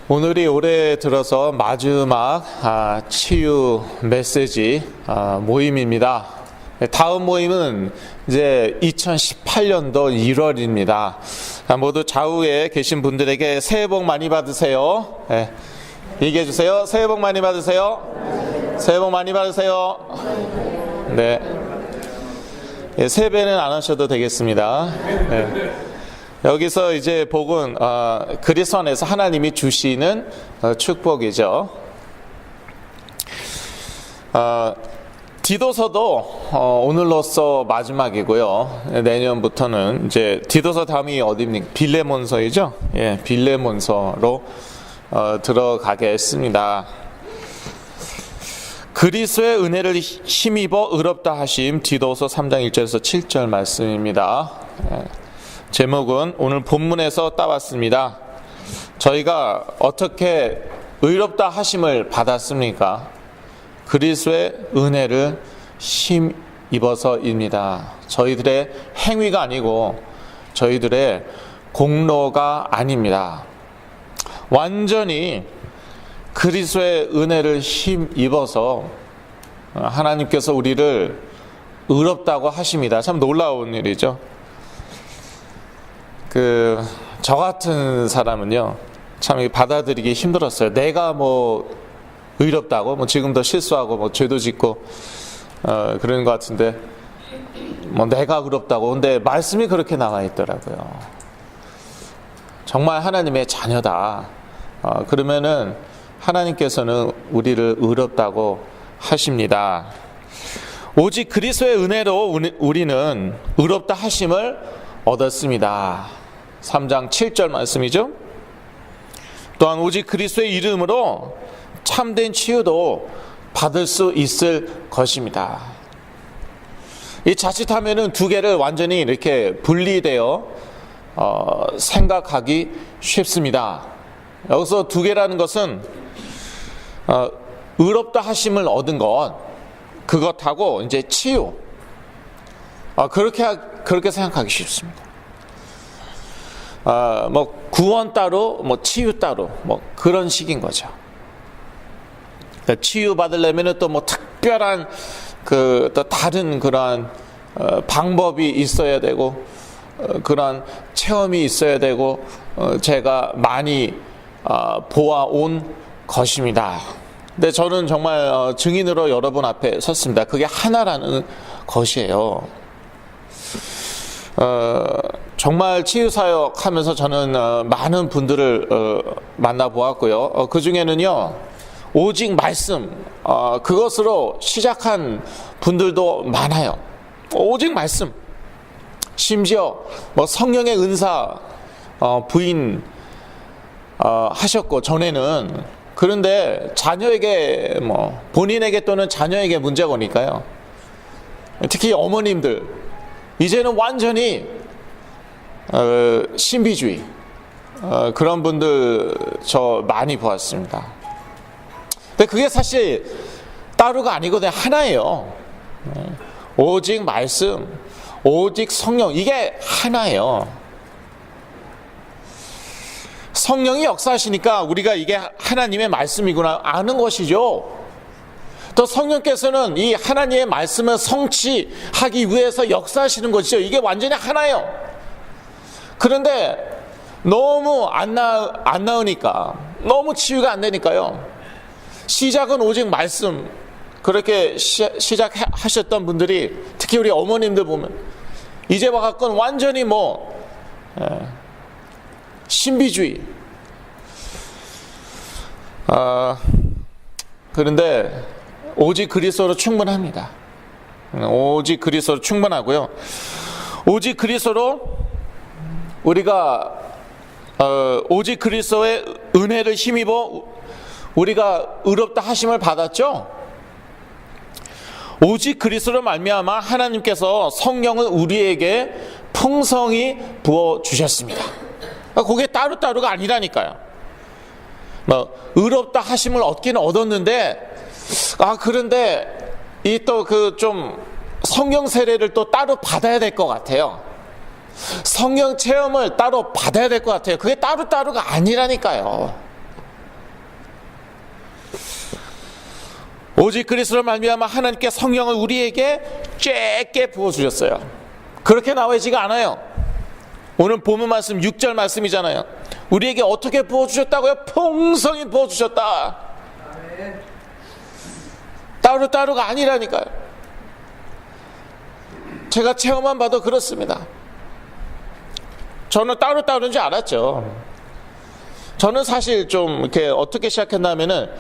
오늘이 올해 들어서 마지막 치유 메시지 모임입니다. 다음 모임은 이제 2018년도 1월입니다. 모두 좌우에 계신 분들에게 새해 복 많이 받으세요. 네. 얘기해 주세요. 새해 복 많이 받으세요. 새해 복 많이 받으세요. 네. 세배는 안 하셔도 되겠습니다. 네. 여기서 이제 복은 그리스도 안에서 하나님이 주시는 축복이죠. 디도서도 오늘로써 마지막이고요. 내년부터는 이제 디도서 다음이 어디입니까? 빌레몬서이죠. 예, 빌레몬서로 들어가겠습니다. 그리스도의 은혜를 힘입어 의롭다 하심, 디도서 3장 1절에서 7절 말씀입니다. 예. 제목은 오늘 본문에서 따왔습니다. 저희가 어떻게 의롭다 하심을 받았습니까? 그리스도의 은혜를 힘입어서입니다. 저희들의 행위가 아니고 저희들의 공로가 아닙니다. 완전히 그리스도의 은혜를 힘입어서 하나님께서 우리를 의롭다고 하십니다. 참 놀라운 일이죠. 저 같은 사람은요, 참 받아들이기 힘들었어요. 내가 의롭다고, 지금도 실수하고, 죄도 짓고, 그러는 것 같은데, 내가 의롭다고. 근데 말씀이 그렇게 나와 있더라고요. 정말 하나님의 자녀다. 그러면은 하나님께서는 우리를 의롭다고 하십니다. 오직 그리스도의 은혜로 우리는 의롭다 하심을 얻었습니다. 3장 7절 말씀이죠. 또한 오직 그리스도의 이름으로 참된 치유도 받을 수 있을 것입니다. 이 자칫하면은 두 개를 완전히 이렇게 분리되어 생각하기 쉽습니다. 여기서 두 개라는 것은 의롭다 하심을 얻은 것, 그것하고 이제 치유, 그렇게 생각하기 쉽습니다. 구원 따로, 치유 따로, 그런 식인 거죠. 그러니까 치유 받으려면은 또 특별한 또 다른 그러한 방법이 있어야 되고, 그러한 체험이 있어야 되고, 제가 많이 보아온 것입니다. 근데 저는 정말 증인으로 여러분 앞에 섰습니다. 그게 하나라는 것이에요. 정말 치유사역 하면서 저는 많은 분들을 만나보았고요. 그 중에는요, 오직 말씀, 그것으로 시작한 분들도 많아요. 오직 말씀. 심지어 성령의 은사 부인 하셨고, 전에는. 그런데 자녀에게 본인에게 또는 자녀에게 문제가 오니까요, 특히 어머님들, 이제는 완전히 신비주의, 그런 분들 저 많이 보았습니다. 근데 그게 사실 따로가 아니거든요. 하나예요. 오직 말씀, 오직 성령, 이게 하나예요. 성령이 역사하시니까 우리가 이게 하나님의 말씀이구나 아는 것이죠. 또 성령께서는 이 하나님의 말씀을 성취하기 위해서 역사하시는 것이죠. 이게 완전히 하나예요. 그런데 너무 안 나으니까, 너무 치유가 안 되니까요, 시작은 오직 말씀, 그렇게 시작하셨던 분들이, 특히 우리 어머님들 보면 이제 와갖고는 완전히 신비주의. 그런데 오직 그리스도로 충분합니다. 오직 그리스도로 충분하고요. 오직 그리스도로 우리가 오직 그리스도의 은혜를 힘입어 우리가 의롭다 하심을 받았죠. 오직 그리스도로 말미암아 하나님께서 성령을 우리에게 풍성히 부어 주셨습니다. 그게 따로따로가 아니라니까요. 의롭다 하심을 얻기는 얻었는데, 그런데 이 또 좀 성령 세례를 또 따로 받아야 될 것 같아요. 성령 체험을 따로 받아야 될 것 같아요. 그게 따로따로가 아니라니까요. 오직 그리스도로 말미암아 하나님께 성령을 우리에게 쬐게 부어주셨어요. 그렇게 나와지가 않아요. 오늘 본문 말씀 6절 말씀이잖아요. 우리에게 어떻게 부어주셨다고요? 풍성히 부어주셨다. 따로따로가 아니라니까요. 제가 체험만 봐도 그렇습니다. 저는 따로따로인 줄 알았죠. 저는 사실 좀 이렇게 어떻게 시작했냐면은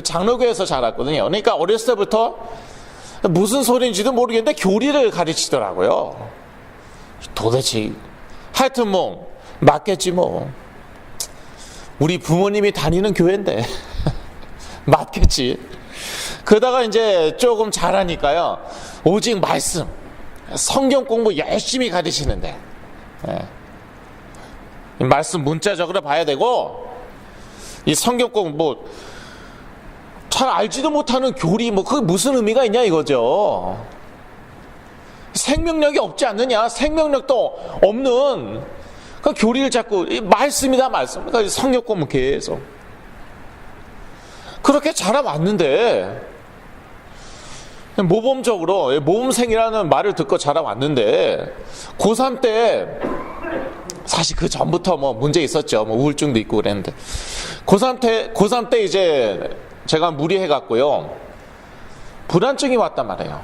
장로교에서 자랐거든요. 그러니까 어렸을 때부터 무슨 소리인지도 모르겠는데 교리를 가르치더라고요. 도대체 하여튼 뭐 맞겠지 뭐. 우리 부모님이 다니는 교회인데 맞겠지. 그러다가 이제 조금 자라니까요. 오직 말씀, 성경 공부 열심히 가르치는데 이 말씀 문자적으로 봐야 되고 이 성경 공부 뭐 잘 알지도 못하는 교리 뭐 그게 무슨 의미가 있냐 이거죠. 생명력이 없지 않느냐. 생명력도 없는 그 교리를 자꾸 말씀이다 말씀. 그러니까 성경 공부 계속 그렇게 자라왔는데 모범적으로 모범생이라는 말을 듣고 자라왔는데 고3 때 사실 그 전부터 뭐 문제 있었죠. 뭐 우울증도 있고 그랬는데 고3 때 이제 제가 무리해갖고요 불안증이 왔단 말이에요.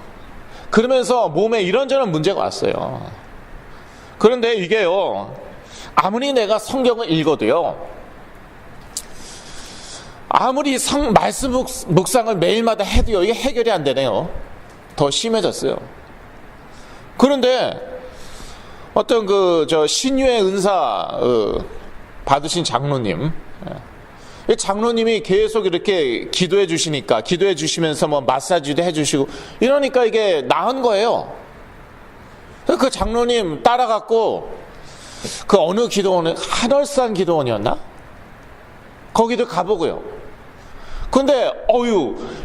그러면서 몸에 이런저런 문제가 왔어요. 그런데 이게요 아무리 내가 성경을 읽어도요 아무리 말씀 묵상을 매일마다 해도요 이게 해결이 안 되네요. 더 심해졌어요. 그런데 어떤 신유의 은사 받으신 장로님, 이 장로님이 계속 이렇게 기도해 주시니까 기도해 주시면서 뭐 마사지도 해주시고 이러니까 이게 나은 거예요. 그 장로님 따라갔고 그 어느 기도원은 한월산 기도원이었나? 거기도 가보고요. 근데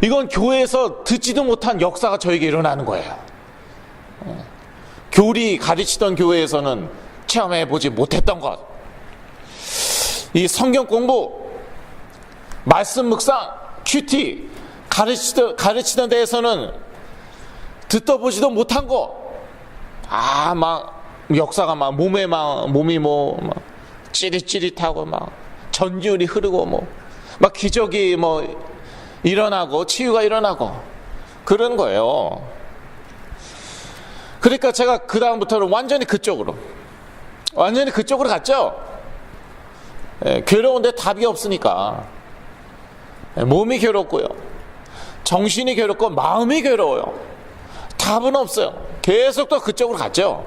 이건 교회에서 듣지도 못한 역사가 저에게 일어나는 거예요. 교리 가르치던 교회에서는 체험해보지 못했던 것. 이 성경 공부, 말씀 묵상, 큐티 가르치던 데에서는 듣다 보지도 못한 거. 막 역사가 몸이 찌릿찌릿하고 전율이 흐르고 막 기적이 일어나고 치유가 일어나고 그런 거예요. 그러니까 제가 그 다음부터는 완전히 그쪽으로 갔죠. 괴로운데 답이 없으니까 몸이 괴롭고요, 정신이 괴롭고 마음이 괴로워요. 답은 없어요. 계속 또 그쪽으로 갔죠.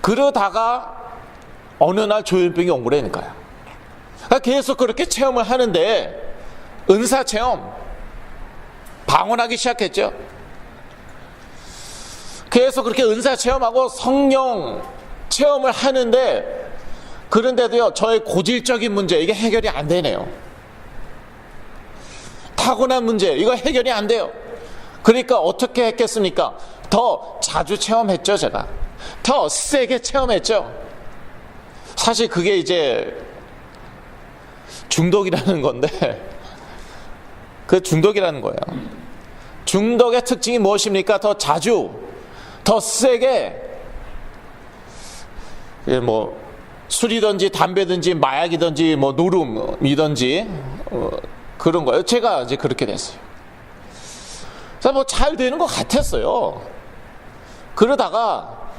그러다가 어느 날 조현병이 온 거라니까요. 계속 그렇게 체험을 하는데 은사 체험 방언하기 시작했죠. 계속 그렇게 은사 체험하고 성령 체험을 하는데 그런데도요 저의 고질적인 문제 이게 해결이 안 되네요. 타고난 문제 이거 해결이 안 돼요. 그러니까 어떻게 했겠습니까? 더 자주 체험했죠. 제가 더 세게 체험했죠. 사실 그게 이제 중독이라는 건데 그 중독이라는 거예요. 중독의 특징이 무엇입니까? 더 자주 더 세게 술이든지 담배든지 마약이든지 노름이든지 그런 거예요. 제가 이제 그렇게 됐어요. 그래서 잘 되는 것 같았어요. 그러다가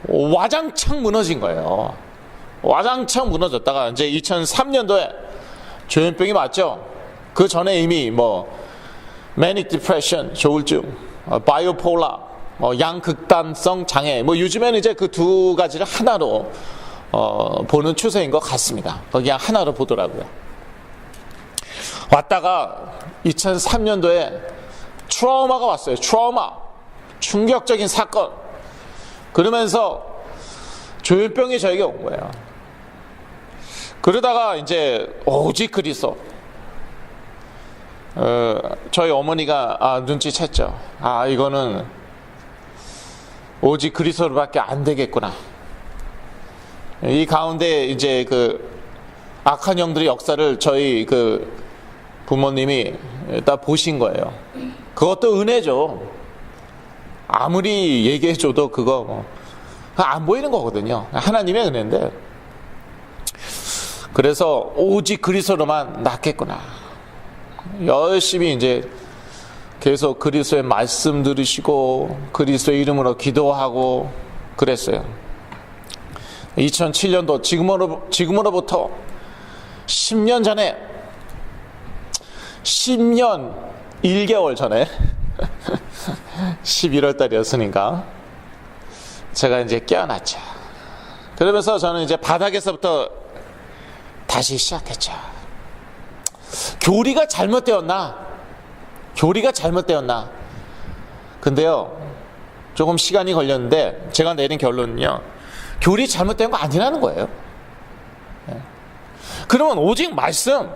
와장창 무너진 거예요. 와장창 무너졌다가 이제 2003년도에 조현병이 맞죠. 그 전에 이미 매닉 디프레션, 조울증, 바이오폴라, 양극단성 장애, 요즘에는 이제 그 두 가지를 하나로 보는 추세인 것 같습니다. 그냥 하나로 보더라고요. 왔다가 2003년도에 트라우마가 왔어요. 충격적인 사건. 그러면서 조현병이 저에게 온 거예요. 그러다가 이제 오직 그리스도. 저희 어머니가 눈치챘죠. 이거는 오직 그리스도로밖에 안 되겠구나. 이 가운데 이제 그 악한 영들의 역사를 저희 부모님이 딱 보신 거예요. 그것도 은혜죠. 아무리 얘기해줘도 그거 안 보이는 거거든요. 하나님의 은혜인데. 그래서 오직 그리스도로만 낫겠구나. 열심히 이제 계속 그리스도의 말씀 들으시고 그리스도의 이름으로 기도하고 그랬어요. 2007년도 지금으로부터 10년 전에 10년 1개월 전에 11월 달이었으니까 제가 이제 깨어났죠. 그러면서 저는 이제 바닥에서부터 다시 시작했죠. 교리가 잘못되었나? 근데요, 조금 시간이 걸렸는데 제가 내린 결론은요, 교리 잘못된 거 아니라는 거예요. 그러면 오직 말씀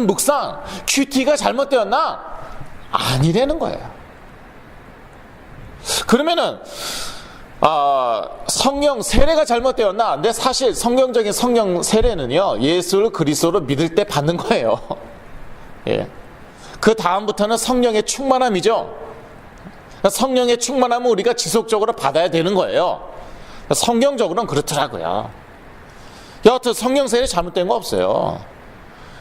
묵상, 큐티가 잘못되었나? 아니라는 거예요. 그러면은 성령 세례가 잘못되었나? 근데 사실 성경적인 성령 세례는요, 예수를 그리스도로 믿을 때 받는 거예요. 예. 그 다음부터는 성령의 충만함이죠. 성령의 충만함은 우리가 지속적으로 받아야 되는 거예요. 성경적으로는 그렇더라고요. 여하튼 성령 세례 잘못된 거 없어요.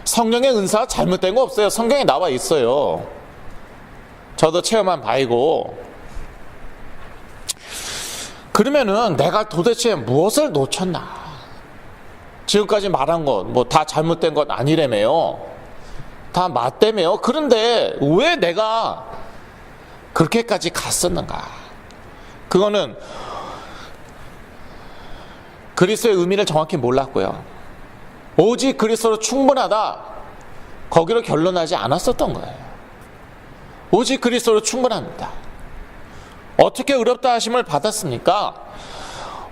성령의 은사 잘못된 거 없어요. 성경에 나와 있어요. 저도 체험한 바이고. 그러면은 내가 도대체 무엇을 놓쳤나? 지금까지 말한 것 뭐 다 잘못된 것 아니라며요. 다 맞다며요. 그런데 왜 내가 그렇게까지 갔었는가? 그거는 그리스도의 의미를 정확히 몰랐고요. 오직 그리스도로 충분하다, 거기로 결론하지 않았었던 거예요. 오직 그리스도로 충분합니다. 어떻게 의롭다 하심을 받았습니까?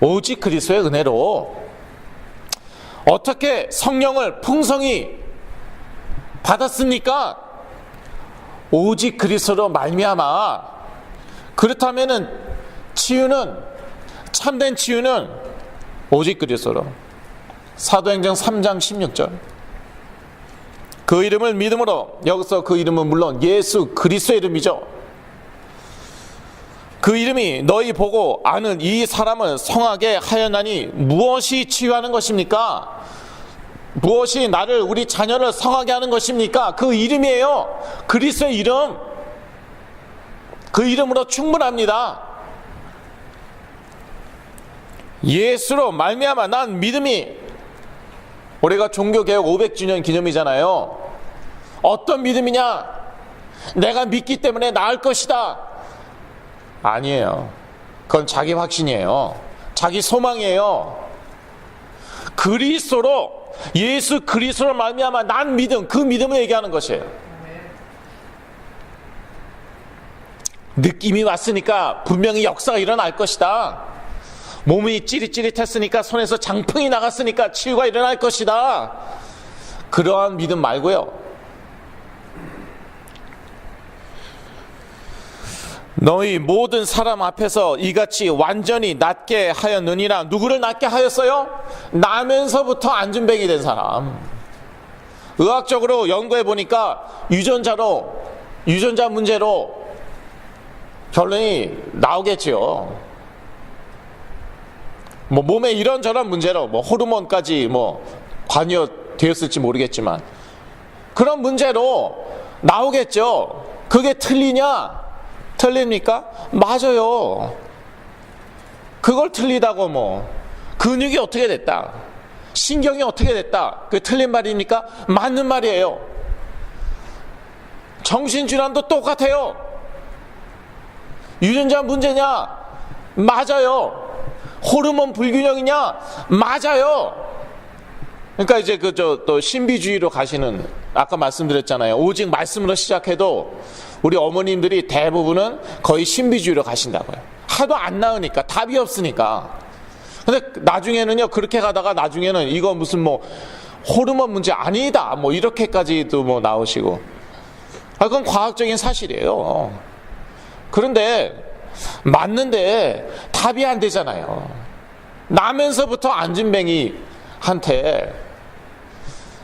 오직 그리스도의 은혜로. 어떻게 성령을 풍성히 받았습니까? 오직 그리스도로 말미암아. 그렇다면은 치유는, 참된 치유는 오직 그리스도로. 사도행전 3장 16절. 그 이름을 믿음으로, 여기서 그 이름은 물론 예수 그리스도의 이름이죠. 그 이름이 너희 보고 아는 이 사람을 성하게 하였나니 무엇이 치유하는 것입니까? 무엇이 나를, 우리 자녀를 성하게 하는 것입니까? 그 이름이에요. 그리스도의 이름. 그 이름으로 충분합니다. 예수로 말미암아 난 믿음이, 올해가 종교개혁 500주년 기념이잖아요. 어떤 믿음이냐? 내가 믿기 때문에 나을 것이다. 아니에요. 그건 자기 확신이에요. 자기 소망이에요. 그리스도로, 예수 그리스도로 말미암아 난 믿음, 그 믿음을 얘기하는 것이에요. 느낌이 왔으니까 분명히 역사가 일어날 것이다. 몸이 찌릿찌릿했으니까, 손에서 장풍이 나갔으니까 치유가 일어날 것이다. 그러한 믿음 말고요. 너희 모든 사람 앞에서 이같이 완전히 낫게 하였느니라. 누구를 낫게 하였어요? 나면서부터 안진뱅이 된 사람. 의학적으로 연구해 보니까 유전자 문제로 결론이 나오겠지요. 뭐 몸에 이런저런 문제로, 뭐 호르몬까지 뭐 관여되었을지 모르겠지만 그런 문제로 나오겠죠. 그게 틀리냐? 틀립니까? 맞아요. 그걸 틀리다고 뭐 근육이 어떻게 됐다, 신경이 어떻게 됐다, 그게 틀린 말입니까? 맞는 말이에요. 정신질환도 똑같아요. 유전자 문제냐? 맞아요. 호르몬 불균형이냐? 맞아요. 그러니까 이제 또 신비주의로 가시는, 아까 말씀드렸잖아요. 오직 말씀으로 시작해도 우리 어머님들이 대부분은 거의 신비주의로 가신다고요. 하도 안 나으니까, 답이 없으니까. 근데 나중에는요, 그렇게 가다가 나중에는 이거 무슨 뭐 호르몬 문제 아니다, 뭐 이렇게까지도 뭐 나오시고. 그건 과학적인 사실이에요. 그런데 맞는데 답이 안 되잖아요. 나면서부터 안진뱅이한테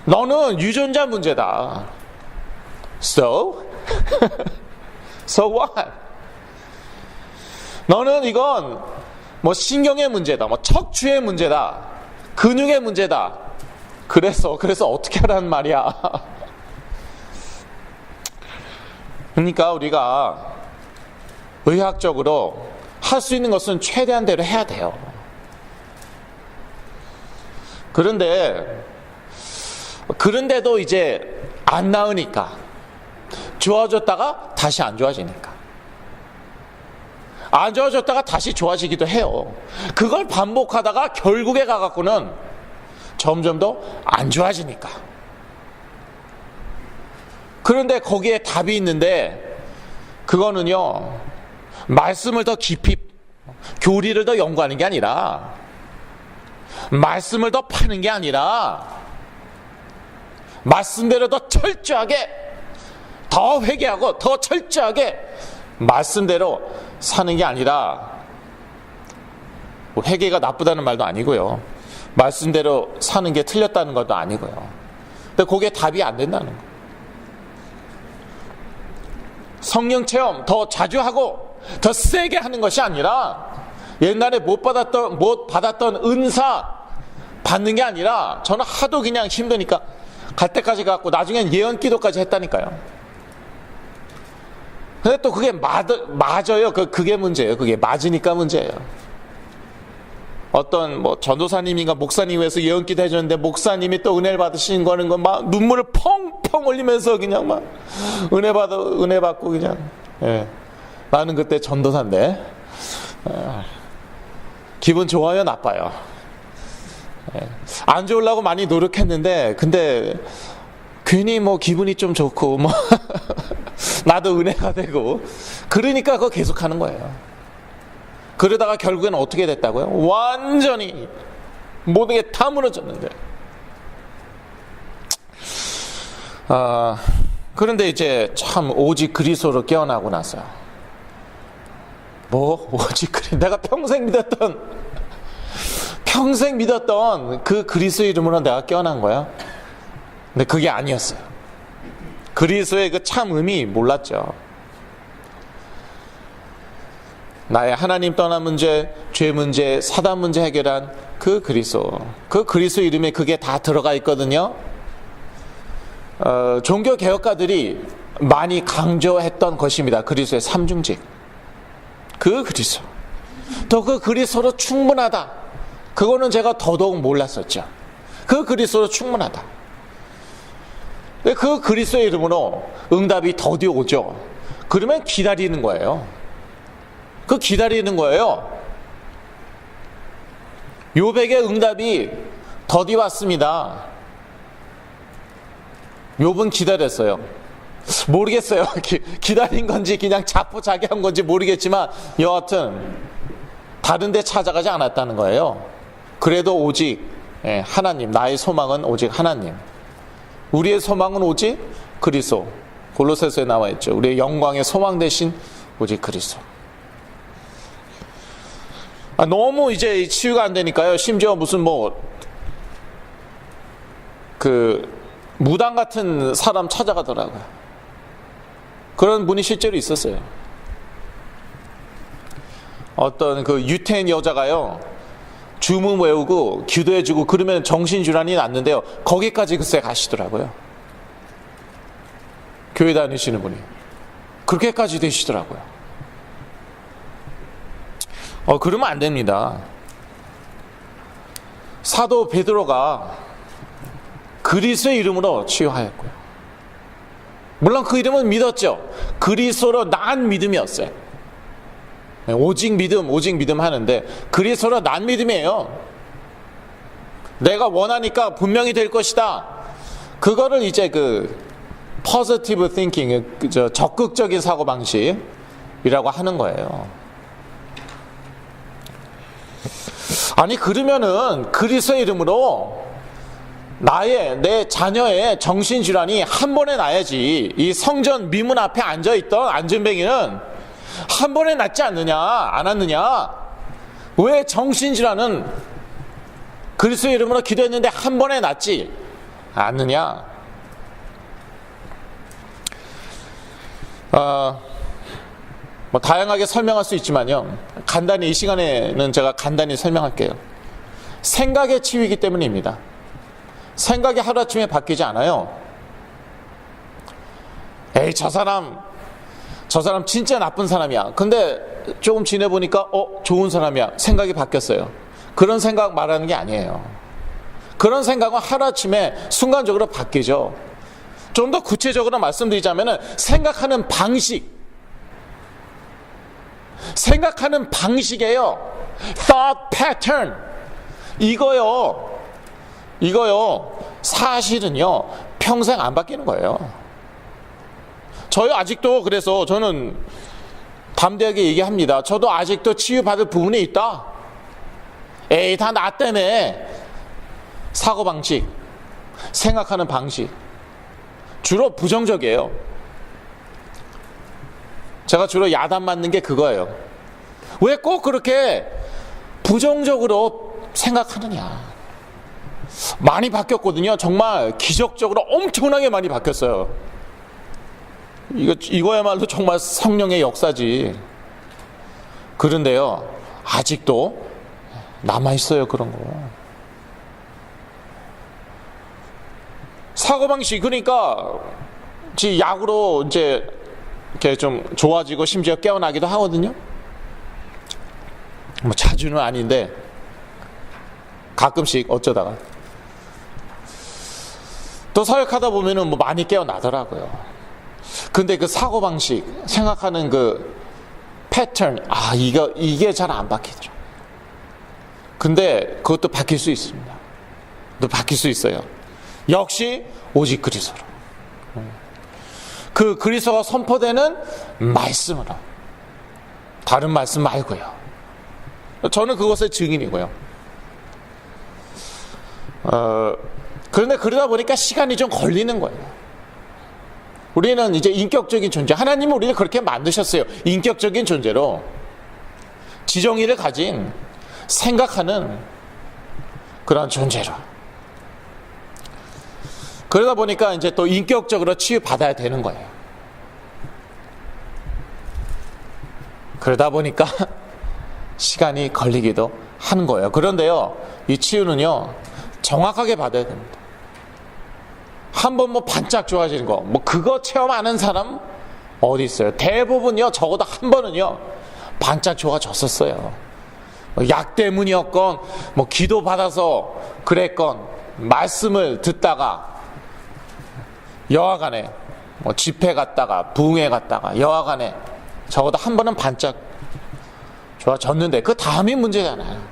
너는 유전자 문제다, So? So what? 너는 이건 뭐 신경의 문제다, 뭐 척추의 문제다, 근육의 문제다. 그래서 어떻게 하라는 말이야. 그러니까 우리가 의학적으로 할 수 있는 것은 최대한대로 해야 돼요. 그런데도 이제 안 나으니까, 좋아졌다가 다시 안 좋아지니까, 안 좋아졌다가 다시 좋아지기도 해요. 그걸 반복하다가 결국에 가갖고는 점점 더 안 좋아지니까. 그런데 거기에 답이 있는데, 그거는요, 말씀을 더 깊이, 교리를 더 연구하는 게 아니라, 말씀을 더 파는 게 아니라, 말씀대로 더 철저하게, 더 회개하고 더 철저하게 말씀대로 사는 게 아니라, 뭐 회개가 나쁘다는 말도 아니고요, 말씀대로 사는 게 틀렸다는 것도 아니고요. 근데 그게 답이 안 된다는 거예요. 성령 체험 더 자주 하고 더 세게 하는 것이 아니라, 옛날에 못 받았던 은사 받는 게 아니라, 저는 하도 그냥 힘드니까 갈 때까지 갔고 나중엔 예언 기도까지 했다니까요. 근데 또 그게 맞아요. 그게 문제예요. 그게 맞으니까 문제예요. 어떤 뭐 전도사님인가 목사님 위해서 예언 기도 해줬는데, 목사님이 또 은혜를 받으신 거는 막 눈물을 펑펑 흘리면서 그냥 막 은혜 받고 그냥. 예. 나는 그때 전도사인데, 기분 좋아요, 나빠요? 예. 안 좋으려고 많이 노력했는데, 근데 괜히 뭐 기분이 좀 좋고 뭐 나도 은혜가 되고, 그러니까 그거 계속 하는 거예요. 그러다가 결국에는 어떻게 됐다고요? 완전히 모든 게 다 무너졌는데. 그런데 이제 참 오직 그리스도로 깨어나고 나서, 뭐 오직 내가 평생 믿었던 그 그리스도 이름으로 내가 깨어난 거야. 근데 그게 아니었어요. 그리스도의 그 참 의미 몰랐죠. 나의 하나님 떠난 문제, 죄 문제, 사단 문제 해결한 그 그리스도 이름에 그게 다 들어가 있거든요. 종교 개혁가들이 많이 강조했던 것입니다. 그리스도의 삼중직. 그 그리스도. 또 그 그리스도로 충분하다. 그거는 제가 더더욱 몰랐었죠. 그 그리스도로 충분하다. 그 그리스도의 이름으로 응답이 더디 오죠. 그러면 기다리는 거예요. 그 기다리는 거예요. 욥에게 응답이 더디 왔습니다. 욥은 기다렸어요. 모르겠어요. 기다린 건지 그냥 자포자기한 건지 모르겠지만, 여하튼 다른 데 찾아가지 않았다는 거예요. 그래도 오직 하나님, 나의 소망은 오직 하나님, 우리의 소망은 오직 그리스도. 골로새서에 나와 있죠. 우리의 영광의 소망 대신 오직 그리스도. 너무 이제 치유가 안 되니까요. 심지어 무슨 무당 같은 사람 찾아가더라고요. 그런 분이 실제로 있었어요. 어떤 그 유태인 여자가요, 주문 외우고 기도해주고 그러면 정신질환이 낫는데요, 거기까지 글쎄 가시더라고요. 교회 다니시는 분이 그렇게까지 되시더라고요. 그러면 안 됩니다. 사도 베드로가 그리스도의 이름으로 치유하였고요. 물론 그 이름은 믿었죠. 그리스도로 난 믿음이었어요. 오직 믿음 하는데, 그리스도로 난 믿음이에요. 내가 원하니까 분명히 될 것이다. 그거를 이제 positive thinking, 적극적인 사고방식이라고 하는 거예요. 아니, 그러면은 그리스도의 이름으로 내 자녀의 정신질환이 한 번에 나야지. 이 성전 미문 앞에 앉아있던 안전뱅이는 한 번에 낫지 않느냐, 안 왔느냐? 왜 정신질환은 그리스도의 이름으로 기도했는데 한 번에 낫지 않느냐? 뭐 다양하게 설명할 수 있지만요, 간단히 이 시간에는 제가 간단히 설명할게요. 생각의 치유이기 때문입니다. 생각이 하루아침에 바뀌지 않아요. 에이, 저 사람 진짜 나쁜 사람이야. 근데 조금 지내보니까 좋은 사람이야. 생각이 바뀌었어요. 그런 생각 말하는 게 아니에요. 그런 생각은 하루아침에 순간적으로 바뀌죠. 좀 더 구체적으로 말씀드리자면 생각하는 방식이에요. thought pattern. 이거요 사실은요 평생 안 바뀌는 거예요. 저요 아직도, 그래서 저는 담대하게 얘기합니다. 저도 아직도 치유받을 부분이 있다. 에이, 다 나 때문에. 사고방식, 생각하는 방식 주로 부정적이에요. 제가 주로 야단 맞는 게 그거예요. 왜 꼭 그렇게 부정적으로 생각하느냐. 많이 바뀌었거든요. 정말 기적적으로 엄청나게 많이 바뀌었어요. 이거야말로 정말 성령의 역사지. 그런데요, 아직도 남아있어요, 그런 거. 사고방식, 그러니까 약으로 이제 이렇게 좀 좋아지고 심지어 깨어나기도 하거든요. 뭐 자주는 아닌데 가끔씩 어쩌다가 또 사역하다 보면은 뭐 많이 깨어나더라고요. 근데 그 사고방식, 생각하는 그 패턴, 이게 잘 안 바뀌더라고요. 근데 그것도 바뀔 수 있습니다. 또 바뀔 수 있어요. 역시 오직 그리스도로. 그 그리스도가 선포되는 말씀으로, 다른 말씀 말고요. 저는 그것의 증인이고요. 그런데 그러다 보니까 시간이 좀 걸리는 거예요. 우리는 이제 인격적인 존재, 하나님은 우리를 그렇게 만드셨어요. 인격적인 존재로 지정의를 가진, 생각하는 그런 존재로. 그러다 보니까 이제 또 인격적으로 치유받아야 되는 거예요. 그러다 보니까 시간이 걸리기도 하는 거예요. 그런데요, 이 치유는요 정확하게 받아야 됩니다. 한번 뭐 반짝 좋아지는 거, 뭐 그거 체험 안 한 사람 어디 있어요? 대부분요, 적어도 한 번은요 반짝 좋아졌었어요. 약 때문이었건, 뭐 기도 받아서 그랬건, 말씀을 듣다가 여하간에 뭐 집회 갔다가 부흥회 갔다가 여하간에 적어도 한 번은 반짝 좋아졌는데 그 다음이 문제잖아요.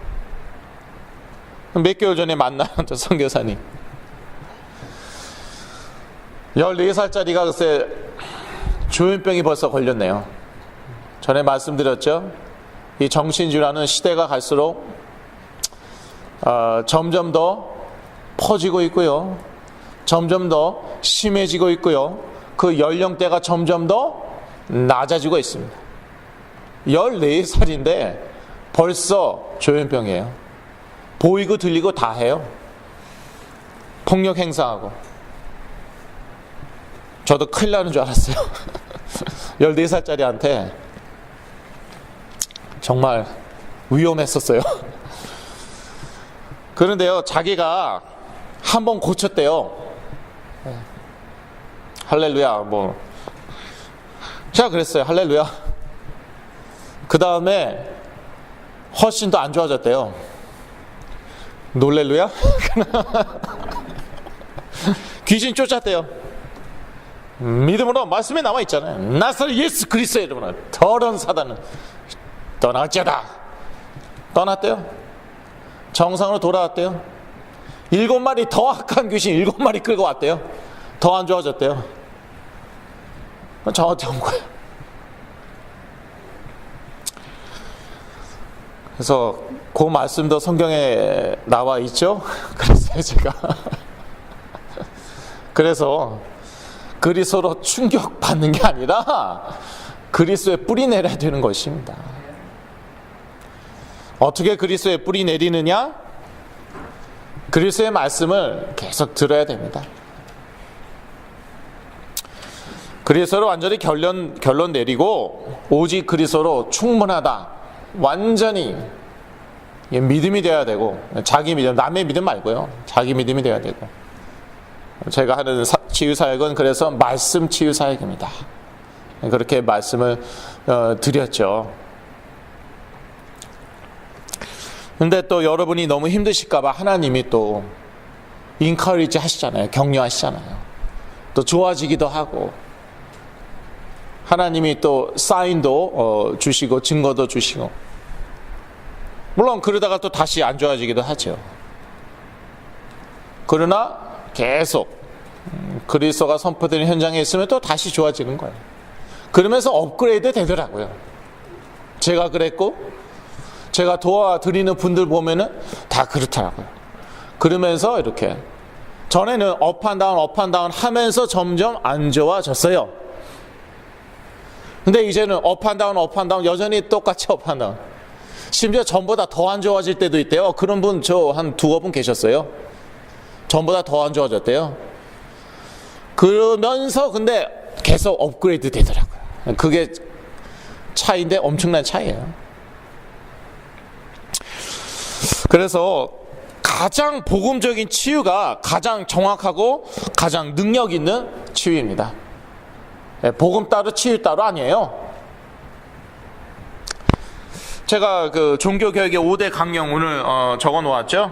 몇 개월 전에 만난 선교사님, 14살짜리가 글쎄 조현병이 벌써 걸렸네요. 전에 말씀드렸죠. 이 정신질환은 시대가 갈수록 점점 더 퍼지고 있고요, 점점 더 심해지고 있고요, 그 연령대가 점점 더 낮아지고 있습니다. 14살인데 벌써 조현병이에요. 보이고 들리고 다 해요. 폭력 행사하고. 저도 큰일 나는 줄 알았어요. 14살짜리한테 정말 위험했었어요. 그런데요, 자기가 한번 고쳤대요. 할렐루야. 뭐 제가 그랬어요. 할렐루야. 그 다음에 훨씬 더 안 좋아졌대요. 놀렐루야. 귀신 쫓았대요. 믿음으로 말씀에 나와 있잖아요. 나사렛 예수 그리스도의 이름으로 더러운 사단은 떠나지어다. 떠났대요. 정상으로 돌아왔대요. 7마리 더 악한 귀신 7마리 끌고 왔대요. 더 안 좋아졌대요. 저한테 온 거예요. 그래서 그 말씀도 성경에 나와 있죠. 그래서 제가 그래서 그리스도로 충격받는 게 아니라 그리스도에 뿌리 내려야 되는 것입니다. 어떻게 그리스도에 뿌리 내리느냐? 그리스도의 말씀을 계속 들어야 됩니다. 그리스도로 완전히 결론 내리고 오직 그리스도로 충분하다. 완전히 믿음이 돼야 되고, 자기 믿음, 남의 믿음 말고요. 자기 믿음이 돼야 되고. 제가 하는 치유사역은 그래서 말씀 치유사역입니다. 그렇게 말씀을 드렸죠. 근데 또 여러분이 너무 힘드실까봐 하나님이 또 인커리지 하시잖아요. 격려하시잖아요. 또 좋아지기도 하고, 하나님이 또 사인도 주시고 증거도 주시고, 물론 그러다가 또 다시 안 좋아지기도 하죠. 그러나 계속 그리스도가 선포되는 현장에 있으면 또 다시 좋아지는 거예요. 그러면서 업그레이드 되더라고요. 제가 그랬고, 제가 도와드리는 분들 보면은 다 그렇더라고요. 그러면서 이렇게 전에는 업앤다운 하면서 점점 안 좋아졌어요. 근데 이제는 업앤다운 여전히 똑같이 업앤다운. 심지어 전보다 더 안 좋아질 때도 있대요. 그런 분 저 한 두어 분 계셨어요. 전보다 더 안 좋아졌대요. 그러면서 근데 계속 업그레이드 되더라고요. 그게 차이인데 엄청난 차이예요. 그래서 가장 복음적인 치유가 가장 정확하고 가장 능력 있는 치유입니다. 복음 따로 치유 따로 아니에요. 제가 그 종교개혁의 5대 강령 오늘 적어 놓았죠.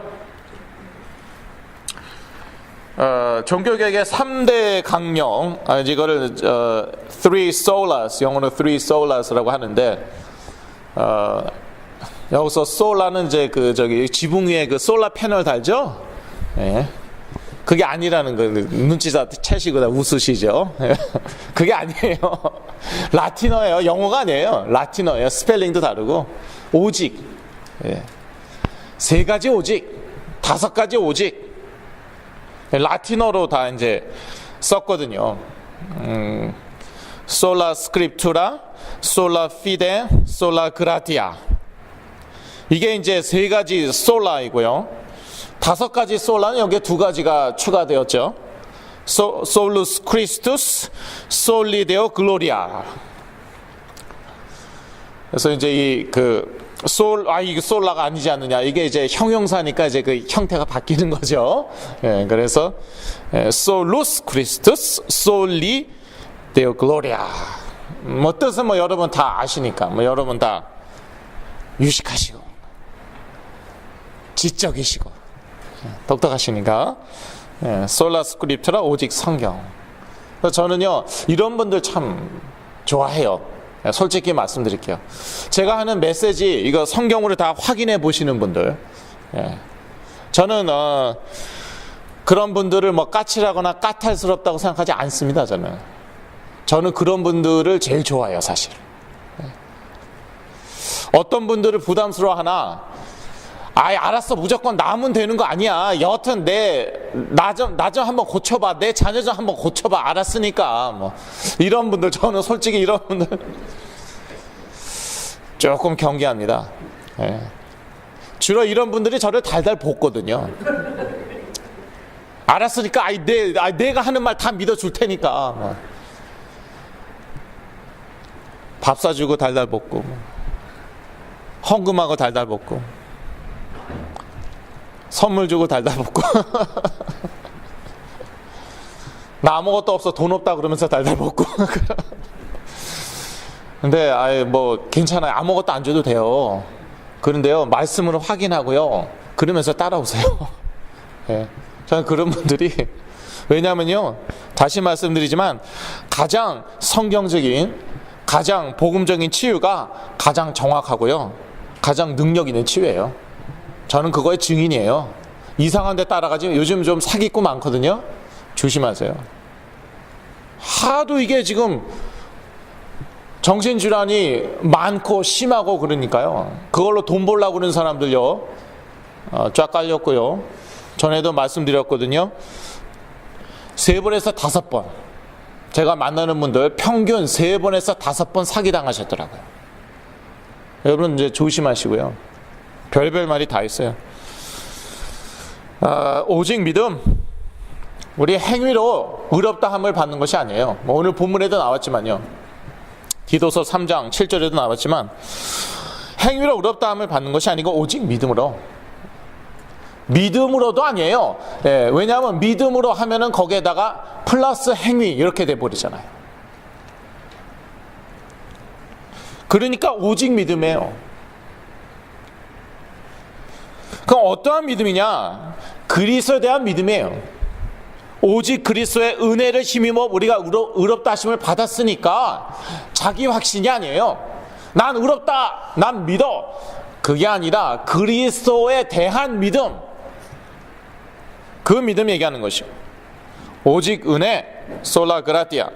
종교개혁의 3대 강령, 이거를 3 solas, 영어로 3 solas라고 하는데, 여기서 솔라는 이제 지붕 위에 그 솔라 패널 달죠? 예. 그게 아니라는 거, 눈치 채시고 웃으시죠? 그게 아니에요. 라틴어예요. 영어가 아니에요. 라틴어예요. 스펠링도 다르고. 오직. 예. 3가지 오직. 5가지 오직. 라틴어로 다 이제 썼거든요. 솔라 스크립투라, 솔라 피데, 솔라 그라티아. 이게 이제 3가지 솔라이고요. 5가지 솔라는 여기에 2가지가 추가되었죠. 솔루스 크리스투스, 솔리 데오 글로리아. 그래서 이제 이게 솔라가 아니지 않느냐. 이게 이제 형용사니까 이제 그 형태가 바뀌는 거죠. 예, 그래서 솔루스 크리스투스, 솔리 데오 글로리아. 뭐 뜻은 뭐 여러분 다 아시니까, 뭐 여러분 다 유식하시고 지적이시고 독특하시니까. 솔라 스크립트라 오직 성경. 그래서 저는요 이런 분들 참 좋아해요. 솔직히 말씀드릴게요. 제가 하는 메시지 이거 성경으로 다 확인해 보시는 분들, 저는 그런 분들을 뭐 까칠하거나 까탈스럽다고 생각하지 않습니다. 저는 그런 분들을 제일 좋아해요. 사실 어떤 분들을 부담스러워하나, 알았어, 무조건 나면 되는 거 아니야. 여하튼 나 좀 한번 고쳐봐. 내 자녀 좀 한번 고쳐봐. 알았으니까. 뭐 이런 분들, 저는 솔직히 이런 분들 조금 경계합니다. 예. 주로 이런 분들이 저를 달달 볶거든요. 알았으니까, 내가 하는 말 다 믿어줄 테니까. 뭐. 밥 사주고 달달 볶고, 헌금하고 달달 볶고, 선물 주고 달달 볶고 나 아무것도 없어, 돈 없다 그러면서 달달 볶고 근데 뭐 괜찮아요. 아무것도 안 줘도 돼요. 그런데요, 말씀으로 확인하고요, 그러면서 따라오세요. 네. 저는 그런 분들이, 왜냐면요, 다시 말씀드리지만 가장 성경적인, 가장 복음적인 치유가 가장 정확하고요, 가장 능력 있는 치유예요. 저는 그거의 증인이에요. 이상한 데 따라가지, 요즘 좀 사기꾼 많거든요. 조심하세요. 하도 이게 지금 정신질환이 많고 심하고 그러니까요, 그걸로 돈 벌려고 그러는 사람들요 쫙 깔렸고요. 전에도 말씀드렸거든요. 3번에서 5번 제가 만나는 분들 평균 3번에서 5번 사기당하셨더라고요. 여러분 이제 조심하시고요. 별별 말이 다 있어요. 오직 믿음, 우리 행위로 의롭다함을 받는 것이 아니에요. 오늘 본문에도 나왔지만요. 디도서 3장 7절에도 나왔지만 행위로 의롭다함을 받는 것이 아니고 오직 믿음으로. 믿음으로도 아니에요. 예, 왜냐하면 믿음으로 하면은 거기에다가 플러스 행위 이렇게 돼버리잖아요. 그러니까 오직 믿음이에요. 그럼 어떠한 믿음이냐? 그리스도에 대한 믿음이에요. 오직 그리스도의 은혜를 힘입어 우리가 의롭다 하심을 받았으니까 자기 확신이 아니에요. 난 의롭다, 난 믿어. 그게 아니라 그리스도에 대한 믿음, 그 믿음 얘기하는 것이고, 오직 은혜, 솔라 그라티아,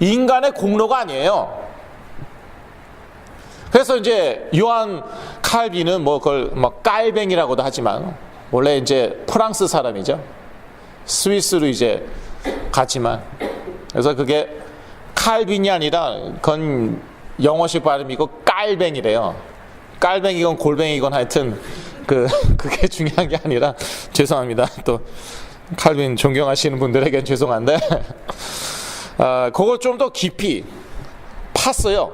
인간의 공로가 아니에요. 그래서 이제 요한 칼빈은 뭐 그걸 막 깔뱅이라고도 하지만 원래 이제 프랑스 사람이죠. 스위스로 이제 갔지만, 그래서 그게 칼빈이 아니라 그건 영어식 발음이고 깔뱅이래요. 깔뱅이건 골뱅이건 하여튼 그게 중요한 게 아니라, 죄송합니다. 또 칼빈 존경하시는 분들에겐 죄송한데 그걸 좀 더 깊이 팠어요.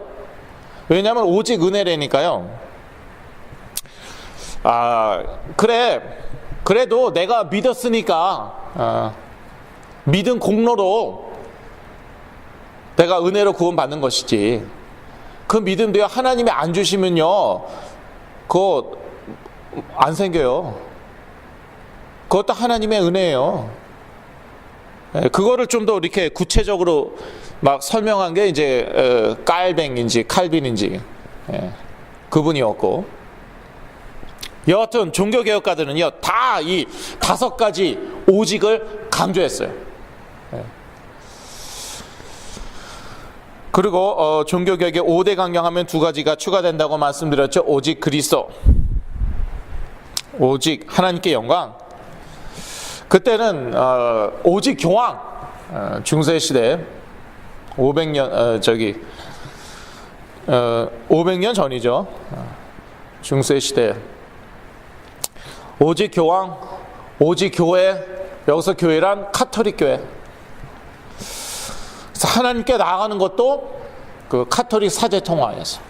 왜냐하면 오직 은혜라니까요. 그래도 내가 믿었으니까 믿은 공로로 내가 은혜로 구원받는 것이지, 그 믿음도요 하나님이 안 주시면요 그거 안 생겨요. 그것도 하나님의 은혜예요. 그거를 좀 더 이렇게 구체적으로 막 설명한 게 이제 깔뱅인지 칼빈인지 그분이었고, 여하튼 종교개혁가들은요 다 이 5가지 오직을 강조했어요. 그리고 종교개혁의 5대 강령하면 2가지가 추가된다고 말씀드렸죠. 오직 그리스도, 오직 하나님께 영광. 그때는 오직 교황, 중세시대 500년 500년 전이죠. 중세시대 오직 교황, 오직 교회, 여기서 교회란 카톨릭 교회. 그래서 하나님께 나아가는 것도 그 카톨릭 사제 통화에서.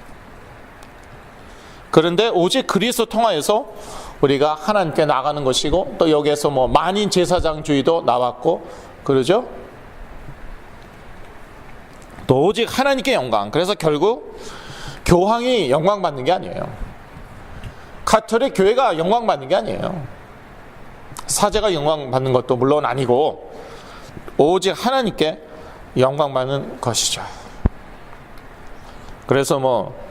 그런데 오직 그리스도 통화에서 우리가 하나님께 나가는 것이고, 또 여기에서 뭐 만인 제사장주의도 나왔고 그러죠. 또 오직 하나님께 영광. 그래서 결국 교황이 영광 받는 게 아니에요. 카톨릭 교회가 영광 받는 게 아니에요. 사제가 영광 받는 것도 물론 아니고 오직 하나님께 영광 받는 것이죠. 그래서 뭐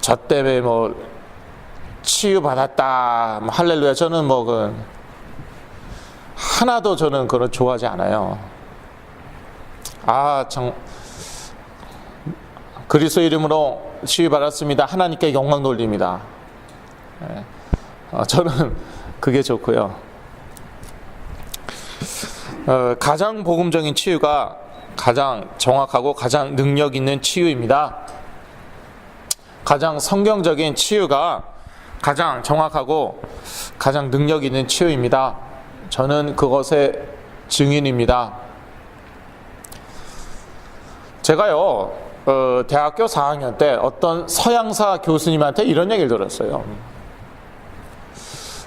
저 때문에 뭐 치유받았다, 할렐루야, 저는 뭐 하나도 저는 그걸 좋아하지 않아요. 그리스도 이름으로 치유받았습니다, 하나님께 영광 돌립니다. 저는 그게 좋고요. 가장 복음적인 치유가 가장 정확하고 가장 능력 있는 치유입니다. 가장 성경적인 치유가 가장 정확하고 가장 능력 있는 치유입니다. 저는 그것의 증인입니다. 제가요 대학교 4학년 때 어떤 서양사 교수님한테 이런 얘기를 들었어요.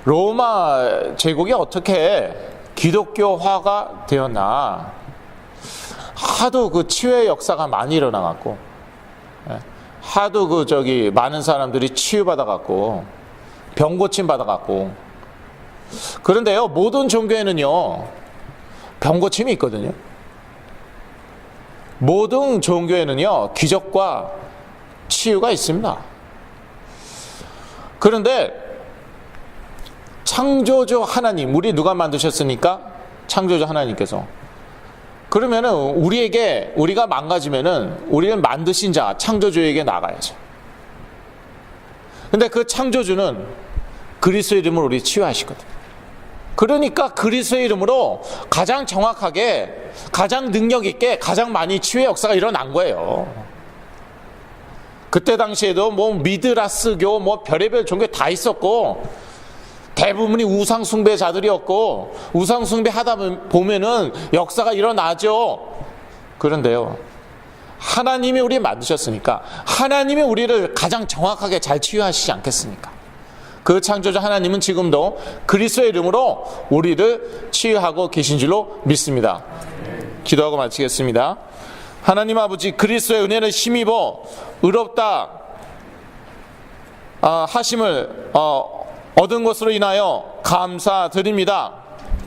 로마 제국이 어떻게 기독교화가 되었나. 하도 그 치유의 역사가 많이 일어나갖고, 하도 많은 사람들이 치유받아갖고 병 고침 받아갖고. 그런데요 모든 종교에는요 병 고침이 있거든요. 모든 종교에는요 기적과 치유가 있습니다. 그런데 창조주 하나님, 우리 누가 만드셨습니까? 창조주 하나님께서. 그러면은 우리가 망가지면은 우리를 만드신 자 창조주에게 나가야죠. 근데 그 창조주는 그리스도 이름으로 우리 치유하시거든요. 그러니까 그리스도 이름으로 가장 정확하게, 가장 능력 있게, 가장 많이 치유의 역사가 일어난 거예요. 그때 당시에도 뭐 미드라스교, 뭐 별의별 종교 다 있었고, 대부분이 우상 숭배자들이었고 우상 숭배 하다 보면은 역사가 일어나죠. 그런데요, 하나님이 우리 만드셨으니까 하나님이 우리를 가장 정확하게 잘 치유하시지 않겠습니까? 그 창조자 하나님은 지금도 그리스도의 이름으로 우리를 치유하고 계신 줄로 믿습니다. 기도하고 마치겠습니다. 하나님 아버지, 그리스도의 은혜를 힘입어 의롭다 하심을 얻은 것으로 인하여 감사드립니다.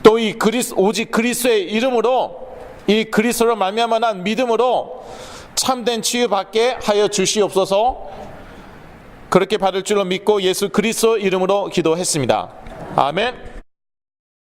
또 이 오직 그리스도의 이름으로, 이 그리스도로 말미암아 난 믿음으로 참된 치유받게 하여 주시옵소서. 그렇게 받을 줄로 믿고 예수 그리스도 이름으로 기도했습니다. 아멘.